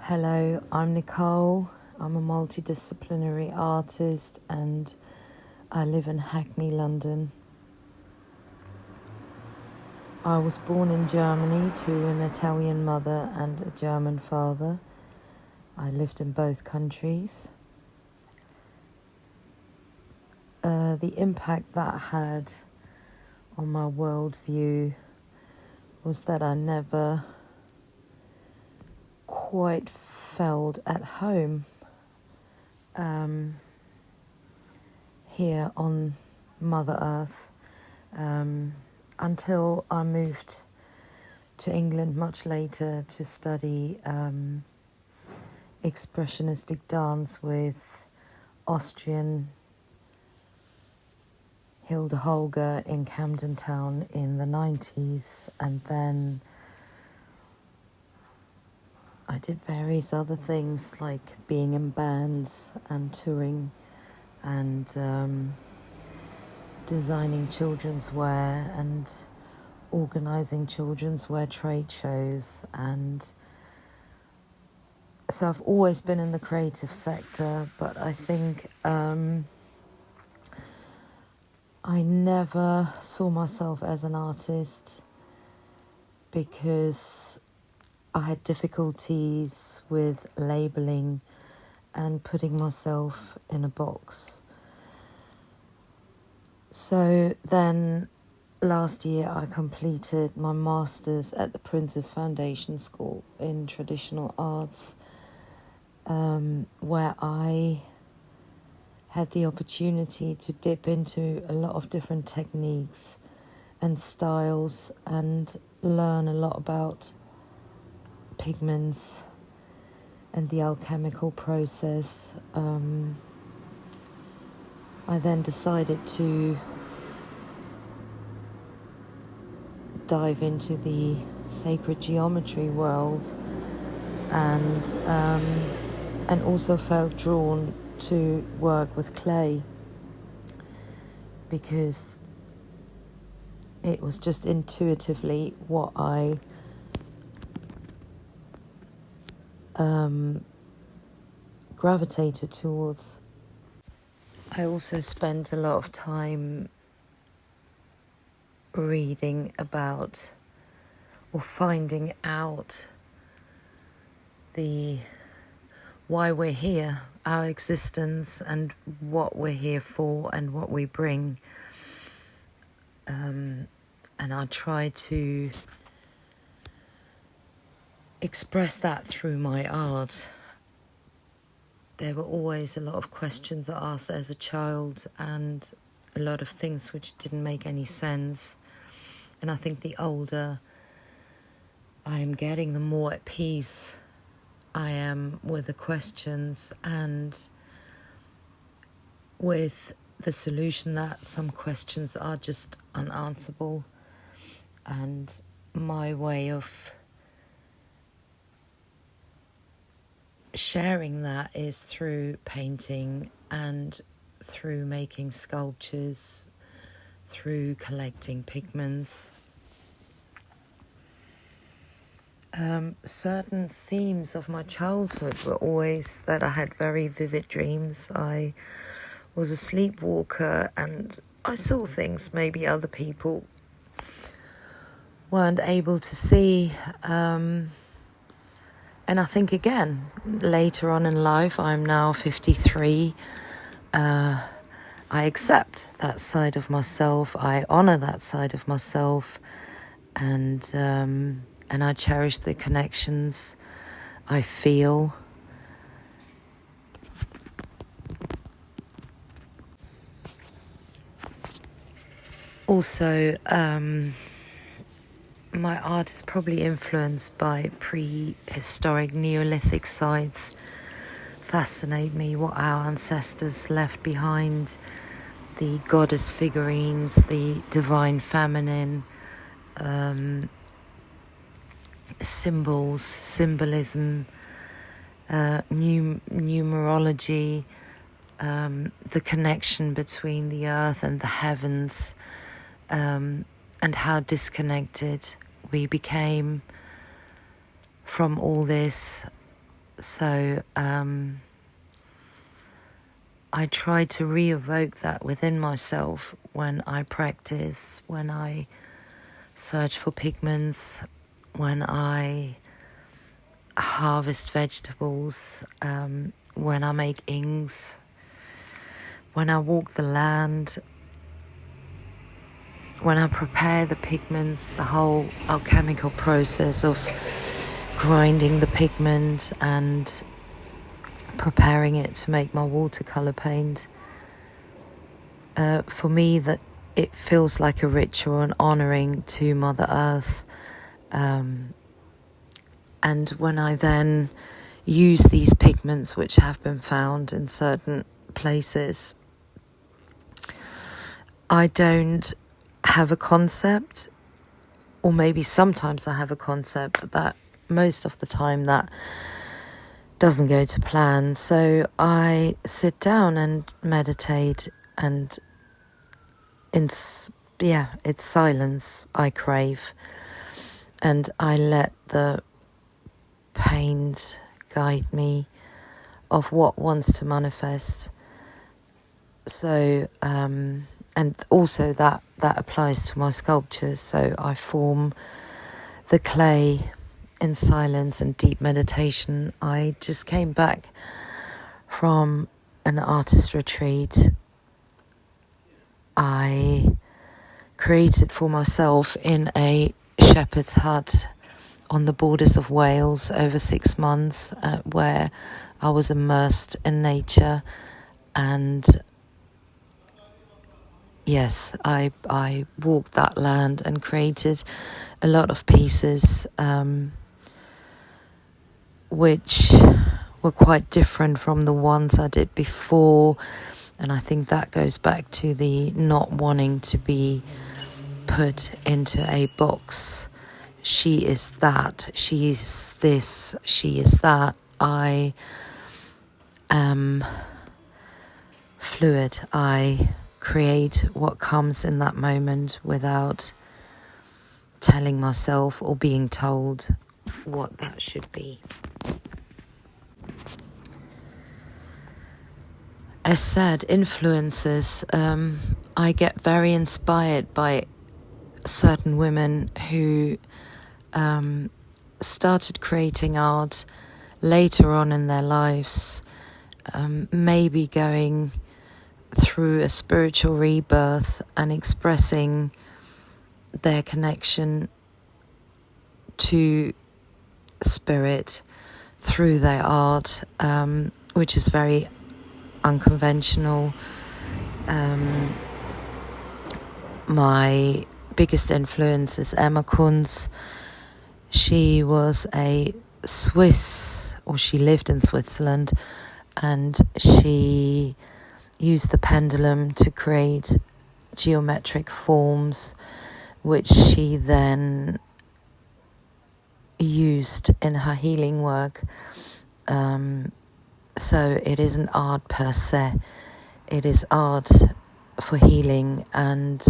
Hello, I'm Nicole. I'm a multidisciplinary artist and I live in Hackney, London. I was born in Germany to an Italian mother and a German father. I lived in both countries. The impact that had on my worldview was that I never quite felt at home here on Mother Earth until I moved to England much later to study expressionistic dance with Austrian Hilde Holger in Camden Town in the 90s, and then I did various other things like being in bands and touring and designing children's wear and organising children's wear trade shows. And so I've always been in the creative sector, but I think I never saw myself as an artist because I had difficulties with labelling and putting myself in a box. So then last year I completed my master's at the Prince's Foundation School in Traditional Arts, where I had the opportunity to dip into a lot of different techniques and styles and learn a lot about pigments and the alchemical process. I then decided to dive into the sacred geometry world and also felt drawn to work with clay because it was just intuitively what I gravitated towards. I also spent a lot of time reading about or finding out why we're here, our existence and what we're here for and what we bring. And I try to express that through my art. There were always a lot of questions asked as a child and a lot of things which didn't make any sense. And I think the older I am getting, the more at peace I am with the questions and with the solution that some questions are just unanswerable. And my way of sharing that is through painting and through making sculptures, through collecting pigments. Certain themes of my childhood were always that I had very vivid dreams. I was a sleepwalker and I saw things maybe other people weren't able to see. And I think again, later on in life, I'm now 53, I accept that side of myself, I honour that side of myself, and I cherish the connections I feel. Also, my art is probably influenced by prehistoric Neolithic sites. Fascinate me what our ancestors left behind, the goddess figurines, the divine feminine, symbolism, numerology, the connection between the earth and the heavens, and how disconnected we became from all this So I try to re-evoke that within myself when I practice, when I search for pigments, when I harvest vegetables, when I make inks, when I walk the land, when I prepare the pigments, the whole alchemical process of grinding the pigment and preparing it to make my watercolor paint. For me, that it feels like a ritual and honoring to Mother Earth. And when I then use these pigments which have been found in certain places, I don't have a concept, or maybe sometimes I have a concept, but that most of the time that doesn't go to plan. So I sit down and meditate, and it's silence I crave, and I let the paint guide me of what wants to manifest. So and also that applies to my sculptures. So I form the clay in silence and deep meditation. I just came back from an artist retreat I created for myself in a shepherd's hut on the borders of Wales over 6 months, where I was immersed in nature. And yes, I walked that land and created a lot of pieces which were quite different from the ones I did before. And I think that goes back to the not wanting to be put into a box. She is that, she is this, she is that. I am fluid. I create what comes in that moment without telling myself or being told what that should be. As said, influences, I get very inspired by certain women who started creating art later on in their lives, maybe going through a spiritual rebirth and expressing their connection to spirit through their art, which is very unconventional. My biggest influence is Emma Kunz. She was a Swiss, or she lived in Switzerland, and she used the pendulum to create geometric forms, which she then used in her healing work. So it isn't art per se, it is art for healing, and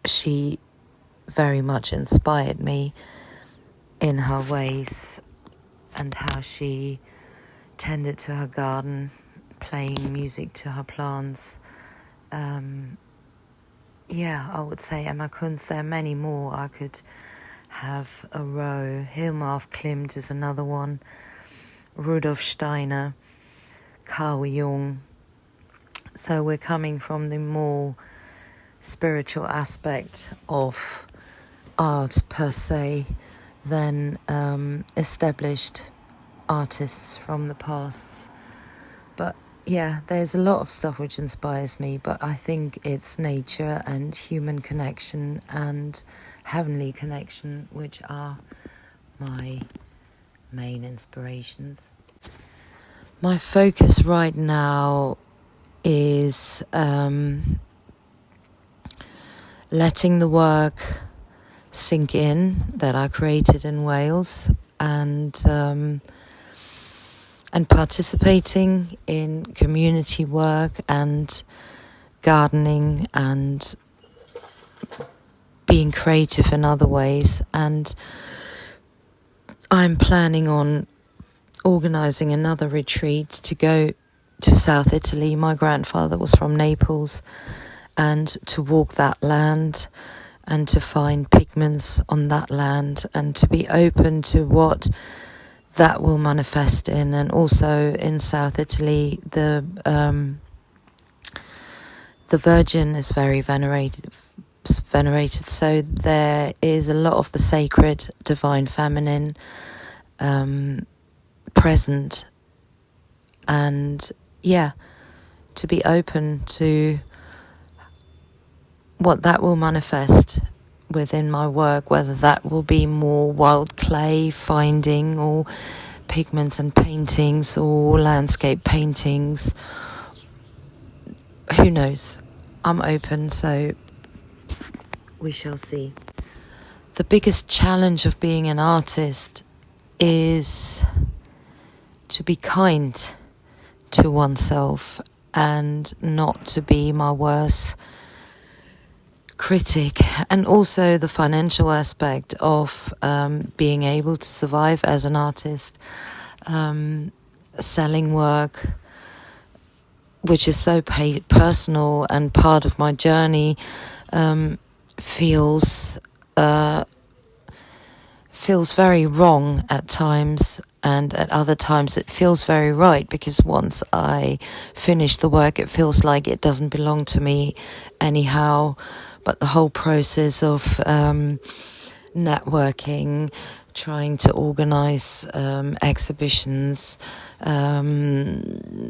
she very much inspired me in her ways and how she tended to her garden, playing music to her plants. I would say Emma Kunz. There are many more. I could have a row. Hilma af Klint is another one. Rudolf Steiner, Carl Jung. So we're coming from the more spiritual aspect of art per se than established artists from the past. But yeah, there's a lot of stuff which inspires me, but I think it's nature and human connection and heavenly connection which are my main inspirations. My focus right now is letting the work sink in that I created in Wales, and participating in community work and gardening and being creative in other ways. And I'm planning on organising another retreat to go to South Italy. My grandfather was from Naples, and to walk that land and to find pigments on that land and to be open to what that will manifest in. And also in South Italy, the Virgin is very venerated, so there is a lot of the sacred divine feminine present, and to be open to what that will manifest within my work, whether that will be more wild clay finding or pigments and paintings or landscape paintings. Who knows? I'm open, so we shall see. The biggest challenge of being an artist is to be kind to oneself and not to be my worst critic, and also the financial aspect of being able to survive as an artist, selling work, which is so personal and part of my journey, feels very wrong at times, and at other times it feels very right, because once I finish the work it feels like it doesn't belong to me anyhow. But the whole process of networking, trying to organize exhibitions,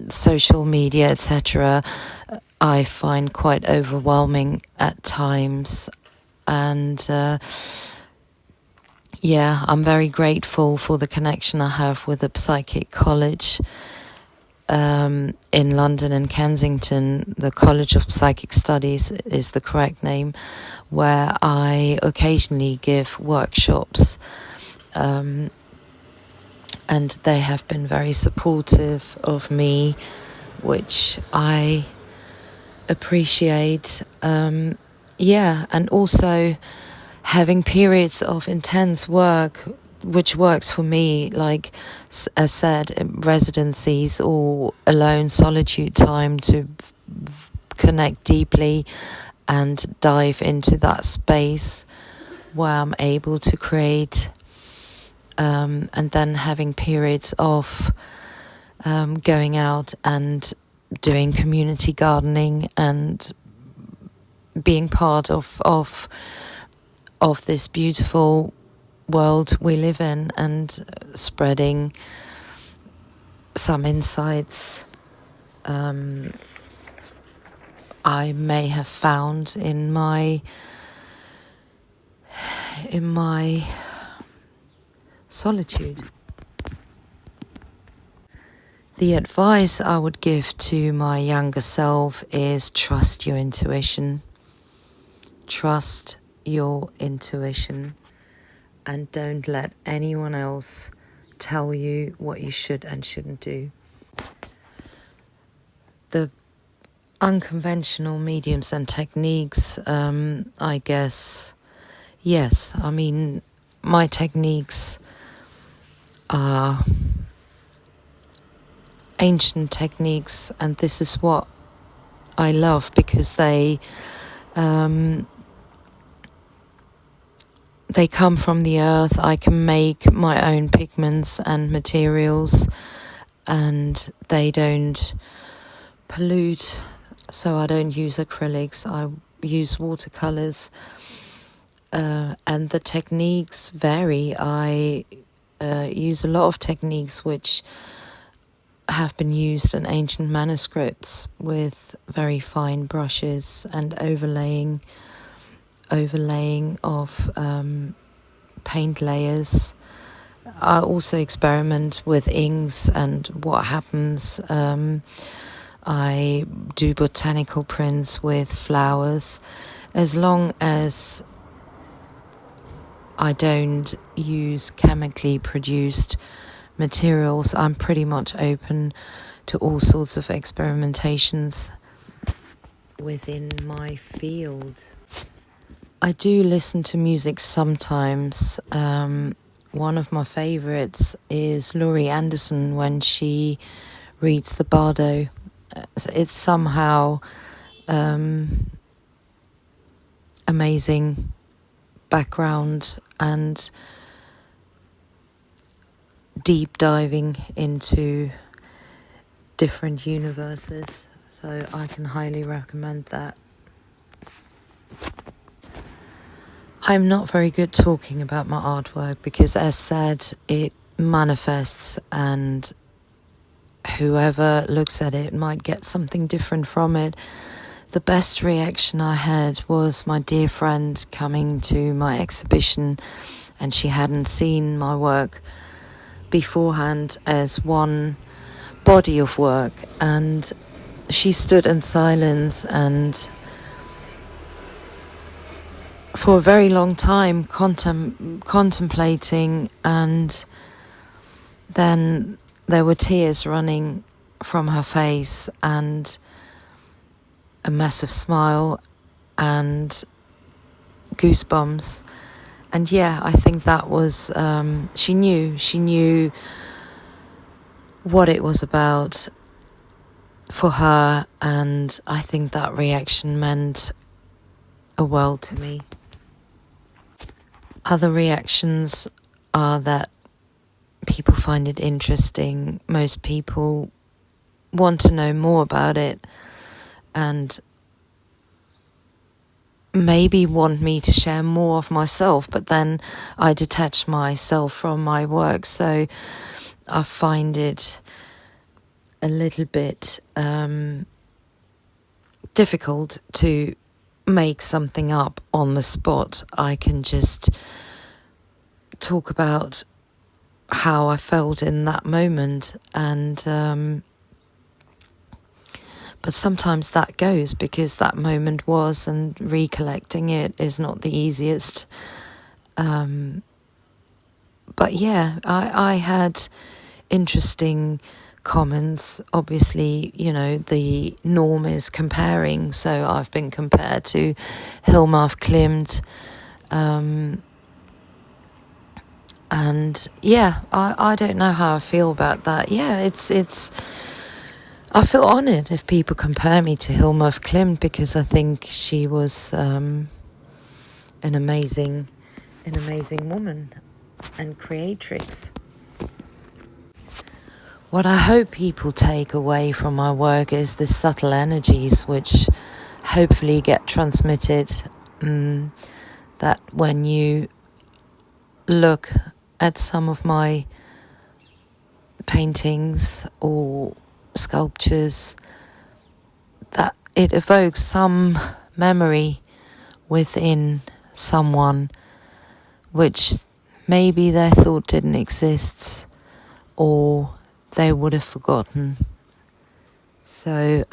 social media, etc., I find quite overwhelming at times. And I'm very grateful for the connection I have with the Psychic College in London and Kensington. The College of Psychic Studies is the correct name, where I occasionally give workshops, and they have been very supportive of me, which I appreciate. And also having periods of intense work, which works for me, like as said, residencies or alone solitude time, to connect deeply and dive into that space where I'm able to create, and then having periods of going out and doing community gardening and being part of this beautiful world we live in, and spreading some insights I may have found in my solitude. The advice I would give to my younger self is trust your intuition. Trust your intuition, and don't let anyone else tell you what you should and shouldn't do. The unconventional mediums and techniques, I guess, yes. I mean, my techniques are ancient techniques, and this is what I love, because they come from the earth. I can make my own pigments and materials, and they don't pollute. So I don't use acrylics, I use watercolors, and the techniques vary. I use a lot of techniques which have been used in ancient manuscripts, with very fine brushes and overlaying of paint layers. I also experiment with inks and what happens. I do botanical prints with flowers. As long as I don't use chemically produced materials, I'm pretty much open to all sorts of experimentations within my field. I do listen to music sometimes one of my favourites is Laurie Anderson when she reads the Bardo. So it's somehow amazing background and deep diving into different universes. So I can highly recommend that. I'm not very good talking about my artwork because, as said, it manifests and whoever looks at it might get something different from it. The best reaction I had was my dear friend coming to my exhibition, and she hadn't seen my work beforehand as one body of work, and she stood in silence and for a very long time contemplating, and then there were tears running from her face and a massive smile and goosebumps. And yeah, I think that was she knew what it was about for her, and I think that reaction meant a world to me. Other reactions are that people find it interesting. Most people want to know more about it and maybe want me to share more of myself, but then I detach myself from my work, so I find it a little bit difficult to make something up on the spot. I can just talk about how I felt in that moment, and but sometimes that goes because that moment was, and recollecting it is not the easiest. But yeah, I had interesting comments. Obviously, you know, the norm is comparing, so I've been compared to Hilma af Klint, and yeah, I don't know how I feel about that. Yeah, it's I feel honoured if people compare me to Hilma af Klint, because I think she was an amazing woman and creatrix. What I hope people take away from my work is the subtle energies which hopefully get transmitted, that when you look at some of my paintings or sculptures, that it evokes some memory within someone which maybe they thought didn't exist or they would have forgotten. So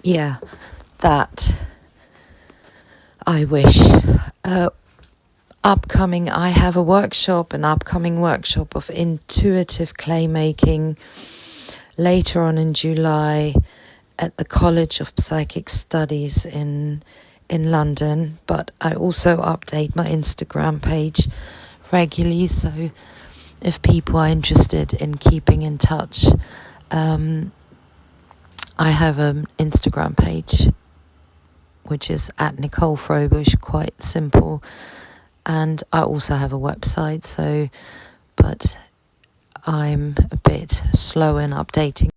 yeah, that I wish. Upcoming, I have an upcoming workshop of intuitive clay making later on in July at the College of Psychic Studies in London. But I also update my Instagram page regularly, so if people are interested in keeping in touch, I have an Instagram page which is at Nicole Frobusch, quite simple. And I also have a website, but I'm a bit slow in updating